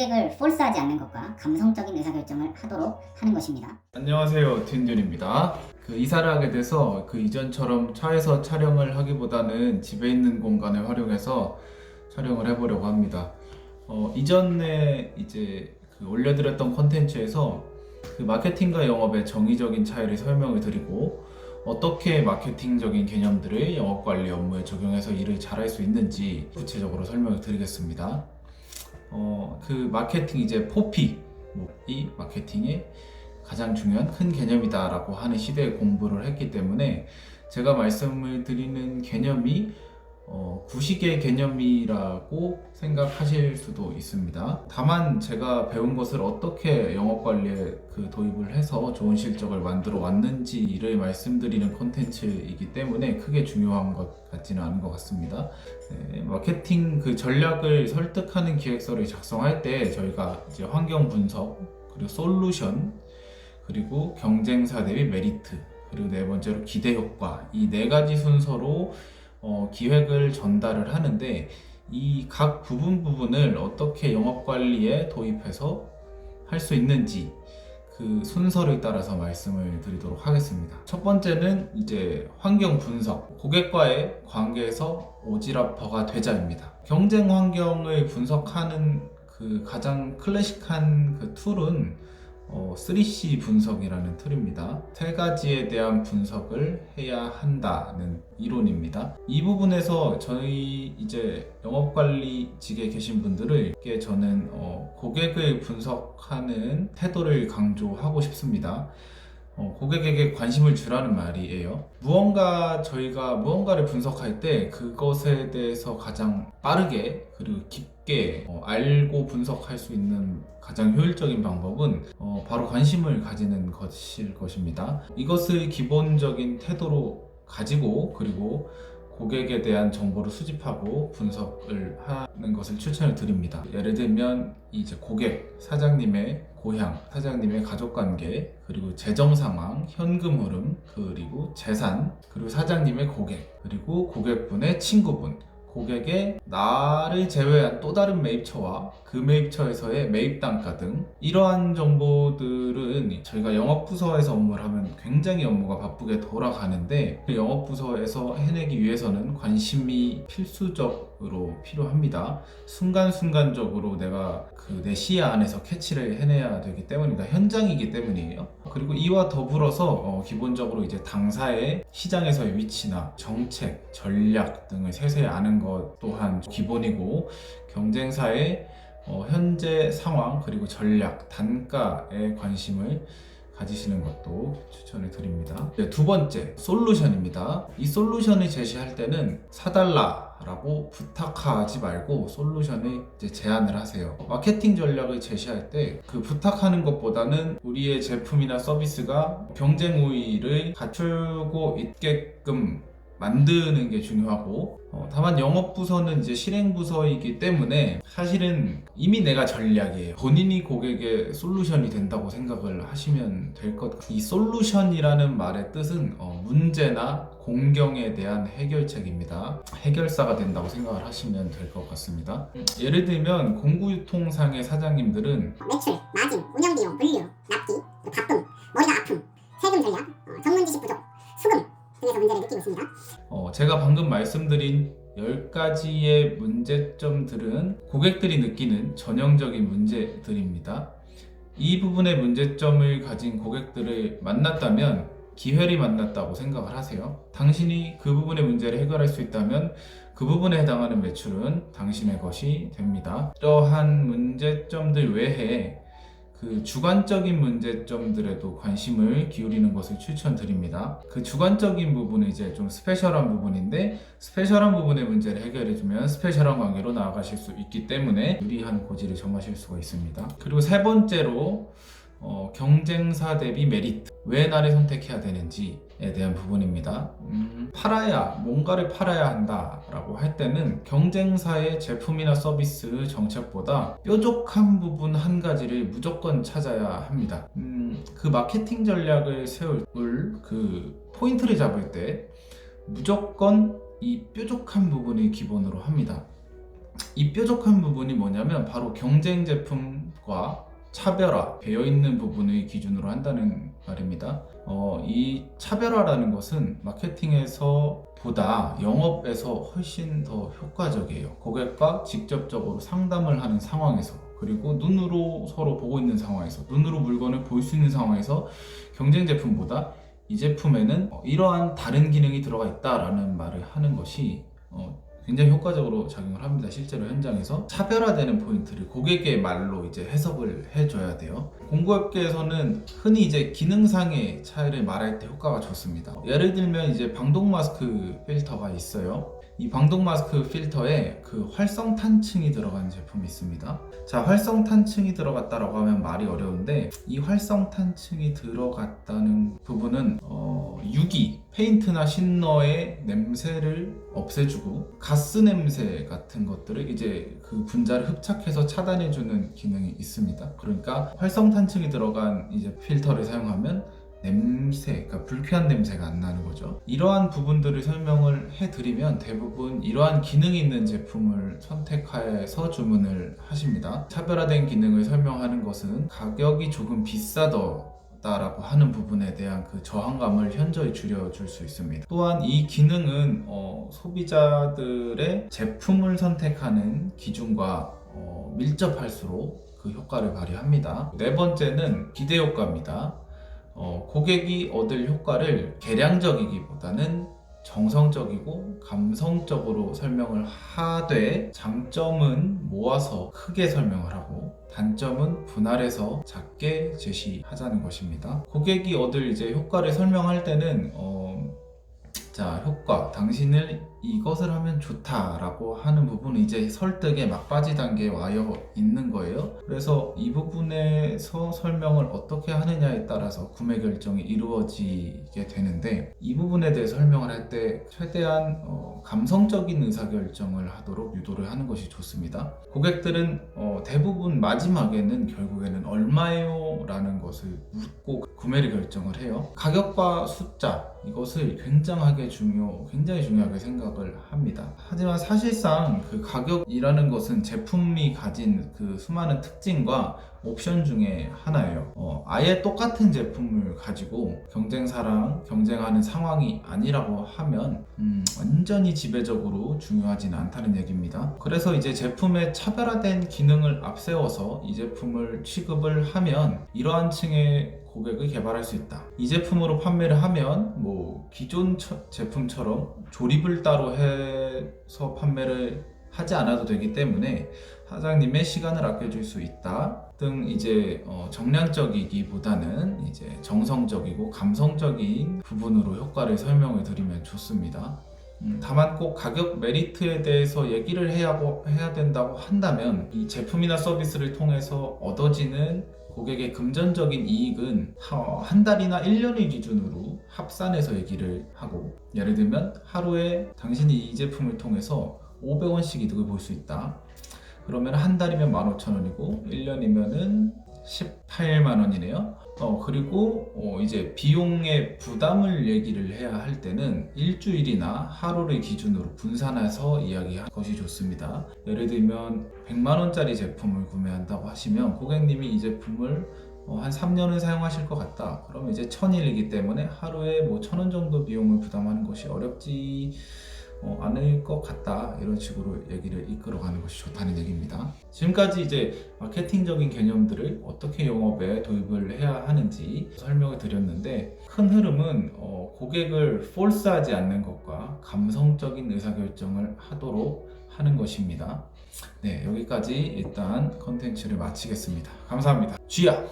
고객을 폴스하지 않는 것과 감성적인 의사결정을 하도록 하는 것입니다. 안녕하세요, 딘준입니다. 이사를 하게 돼서 이전처럼 차에서 촬영을 하기보다는 집에 있는 공간을 활용해서 촬영을 해보려고 합니다. 이전에 이제 올려드렸던 콘텐츠에서 마케팅과 영업의 정의적인 차이를 설명을 드리고 어떻게 마케팅적인 개념들을 영업관리 업무에 적용해서 일을 잘할 수 있는지 구체적으로 설명을 드리겠습니다. 마케팅 이제 포피, 이 마케팅의 가장 중요한 큰 개념이다라고 하는 시대에 공부를 했기 때문에 제가 말씀을 드리는 개념이 구식의 개념이라고 생각하실 수도 있습니다. 다만 제가 배운 것을 어떻게 영업관리에 도입을 해서 좋은 실적을 만들어 왔는지를 말씀드리는 콘텐츠이기 때문에 크게 중요한 것 같지는 않은 것 같습니다. 마케팅 전략을 설득하는 기획서를 작성할 때 저희가 이제 환경 분석, 그리고 솔루션, 그리고 경쟁사 대비 메리트, 그리고 네 번째로 기대 효과, 이 네 가지 순서로 기획을 전달을 하는데 이 각 부분을 어떻게 영업관리에 도입해서 할 수 있는지 순서를 따라서 말씀을 드리도록 하겠습니다. 첫 번째는 이제 환경 분석, 고객과의 관계에서 오지랖퍼가 되자입니다. 경쟁 환경을 분석하는 가장 클래식한 툴은 3C 분석이라는 툴입니다. 세 가지에 대한 분석을 해야 한다는 이론입니다. 이 부분에서 저희 이제 영업관리직에 계신 분들께 저는 고객을 분석하는 태도를 강조하고 싶습니다. 고객에게 관심을 주라는 말이에요. 저희가 무언가를 분석할 때 그것에 대해서 가장 빠르게 그리고 깊게 알고 분석할 수 있는 가장 효율적인 방법은 바로 관심을 가지는 것일 것입니다. 이것을 기본적인 태도로 가지고 그리고 고객에 대한 정보를 수집하고 분석을 하는 것을 추천을 드립니다. 예를 들면 이제 고객, 사장님의 고향, 사장님의 가족관계, 그리고 재정 상황, 현금 흐름, 그리고 재산, 그리고 사장님의 고객, 그리고 고객분의 친구분, 고객의 나를 제외한 또 다른 매입처와 그 매입처에서의 매입 단가 등 이러한 정보들은 저희가 영업부서에서 업무를 하면 굉장히 업무가 바쁘게 돌아가는데 영업부서에서 해내기 위해서는 관심이 필수적으로 필요합니다. 순간순간적으로 내가 내 시야 안에서 캐치를 해내야 되기 때문입니다. 현장이기 때문이에요. 그리고 이와 더불어서 기본적으로 이제 당사의 시장에서의 위치나 정책, 전략 등을 세세히 아는 것 또한 기본이고 경쟁사의 현재 상황 그리고 전략, 단가에 관심을 가지시는 것도 추천을 드립니다. 두 번째, 솔루션입니다. 이 솔루션을 제시할 때는 사달라 라고 부탁하지 말고 솔루션을 이제 제안을 하세요. 마케팅 전략을 제시할 때 부탁하는 것보다는 우리의 제품이나 서비스가 경쟁 우위를 갖추고 있게끔 만드는 게 중요하고 다만 영업부서는 이제 실행부서이기 때문에 사실은 이미 내가 전략이에요. 본인이 고객의 솔루션이 된다고 생각을 하시면 될 것 같아요. 이 솔루션이라는 말의 뜻은 문제나 공경에 대한 해결책입니다. 해결사가 된다고 생각을 하시면 될 것 같습니다. 예를 들면 공구유통상의 사장님들은 매출, 마진, 운영비용, 물류, 납기, 가품, 머리가 아픔, 세금 전략, 전문 지식 부족, 수금 등에서 문제를 느끼고 있습니다. 제가 방금 말씀드린 10가지의 문제점들은 고객들이 느끼는 전형적인 문제들입니다. 이 부분의 문제점을 가진 고객들을 만났다면 기회를 만났다고 생각을 하세요. 당신이 그 부분의 문제를 해결할 수 있다면 그 부분에 해당하는 매출은 당신의 것이 됩니다. 이러한 문제점들 외에 주관적인 문제점들에도 관심을 기울이는 것을 추천드립니다. 주관적인 부분은 이제 좀 스페셜한 부분인데 스페셜한 부분의 문제를 해결해주면 스페셜한 관계로 나아가실 수 있기 때문에 유리한 고지를 점하실 수가 있습니다. 그리고 세 번째로 경쟁사 대비 메리트, 왜 나를 선택해야 되는지에 대한 부분입니다. 뭔가를 팔아야 한다라고 할 때는 경쟁사의 제품이나 서비스 정책보다 뾰족한 부분 한 가지를 무조건 찾아야 합니다. 마케팅 전략을 세울 포인트를 잡을 때 무조건 이 뾰족한 부분을 기본으로 합니다. 이 뾰족한 부분이 뭐냐면 바로 경쟁 제품과 차별화 되어 있는 부분을 기준으로 한다는 말입니다. 이 차별화라는 것은 마케팅에서 보다 영업에서 훨씬 더 효과적이에요. 고객과 직접적으로 상담을 하는 상황에서, 그리고 눈으로 서로 보고 있는 상황에서, 눈으로 물건을 볼 수 있는 상황에서 경쟁 제품보다 이 제품에는 이러한 다른 기능이 들어가 있다라는 말을 하는 것이 굉장히 효과적으로 작용을 합니다. 실제로 현장에서 차별화되는 포인트를 고객의 말로 이제 해석을 해줘야 돼요. 공구업계에서는 흔히 이제 기능상의 차이를 말할 때 효과가 좋습니다. 예를 들면 이제 방독 마스크 필터가 있어요. 이 방독 마스크 필터에 그 활성 탄층이 들어간 제품이 있습니다. 자, 활성 탄층이 들어갔다라고 하면 말이 어려운데, 이 활성 탄층이 들어갔다는 부분은 유기, 페인트나 신너의 냄새를 없애주고 가스 냄새 같은 것들을 이제 그 분자를 흡착해서 차단해주는 기능이 있습니다. 그러니까 활성 탄층이 들어간 이제 필터를 사용하면 냄새, 그러니까 불쾌한 냄새가 안 나는 거죠. 이러한 부분들을 설명을 해드리면 대부분 이러한 기능이 있는 제품을 선택해서 주문을 하십니다. 차별화된 기능을 설명하는 것은 가격이 조금 비싸다라고 하는 부분에 대한 그 저항감을 현저히 줄여줄 수 있습니다. 또한 이 기능은 소비자들의 제품을 선택하는 기준과 밀접할수록 그 효과를 발휘합니다. 네 번째는 기대 효과입니다. 고객이 얻을 효과를 계량적이기보다는 정성적이고 감성적으로 설명을 하되, 장점은 모아서 크게 설명을 하고 단점은 분할해서 작게 제시하자는 것입니다. 고객이 얻을 이제 효과를 설명할 때는 자, 효과, 당신을 이것을 하면 좋다라고 하는 부분은 이제 설득의 막바지 단계에 와 있는 거예요. 그래서 이 부분에서 설명을 어떻게 하느냐에 따라서 구매 결정이 이루어지게 되는데, 이 부분에 대해 설명을 할 때 최대한 감성적인 의사결정을 하도록 유도를 하는 것이 좋습니다. 고객들은 대부분 마지막에는 결국에는 얼마예요? 라는 것을 묻고 구매를 결정을 해요. 가격과 숫자, 이것을 굉장히 중요하게 생각을 합니다. 하지만 사실상 그 가격이라는 것은 제품이 가진 그 수많은 특징과 옵션 중에 하나예요. 아예 똑같은 제품을 가지고 경쟁하는 상황이 아니라고 하면 완전히 지배적으로 중요하지는 않다는 얘기입니다. 그래서 이제 제품의 차별화된 기능을 앞세워서 이 제품을 취급을 하면 이러한 층의 고객을 개발할 수 있다. 이 제품으로 판매를 하면 기존 제품처럼 조립을 따로 해서 판매를 하지 않아도 되기 때문에 사장님의 시간을 아껴줄 수 있다 등 이제 정량적이기보다는 이제 정성적이고 감성적인 부분으로 효과를 설명을 드리면 좋습니다. 다만 꼭 가격 메리트에 대해서 얘기를 해야 된다고 한다면 이 제품이나 서비스를 통해서 얻어지는 고객의 금전적인 이익은 한 달이나 1년을 기준으로 합산해서 얘기를 하고, 예를 들면 하루에 당신이 이 제품을 통해서 500원씩 이득을 볼 수 있다. 그러면 한 달이면 15,000원이고 1년이면은 18만 원이네요. 그리고 이제 비용의 부담을 얘기를 해야 할 때는 일주일이나 하루를 기준으로 분산해서 이야기하는 것이 좋습니다. 예를 들면 100만 원짜리 제품을 구매한다고 하시면 고객님이 이 제품을 한 3년을 사용하실 것 같다. 그러면 이제 1000일이기 때문에 하루에 1000원 정도 비용을 부담하는 것이 어렵지 않을 것 같다, 이런 식으로 얘기를 이끌어가는 것이 좋다는 얘기입니다. 지금까지 이제 마케팅적인 개념들을 어떻게 영업에 도입을 해야 하는지 설명을 드렸는데, 큰 흐름은 고객을 폴스하지 않는 것과 감성적인 의사결정을 하도록 하는 것입니다. 네, 여기까지 일단 컨텐츠를 마치겠습니다. 감사합니다. 쥐야!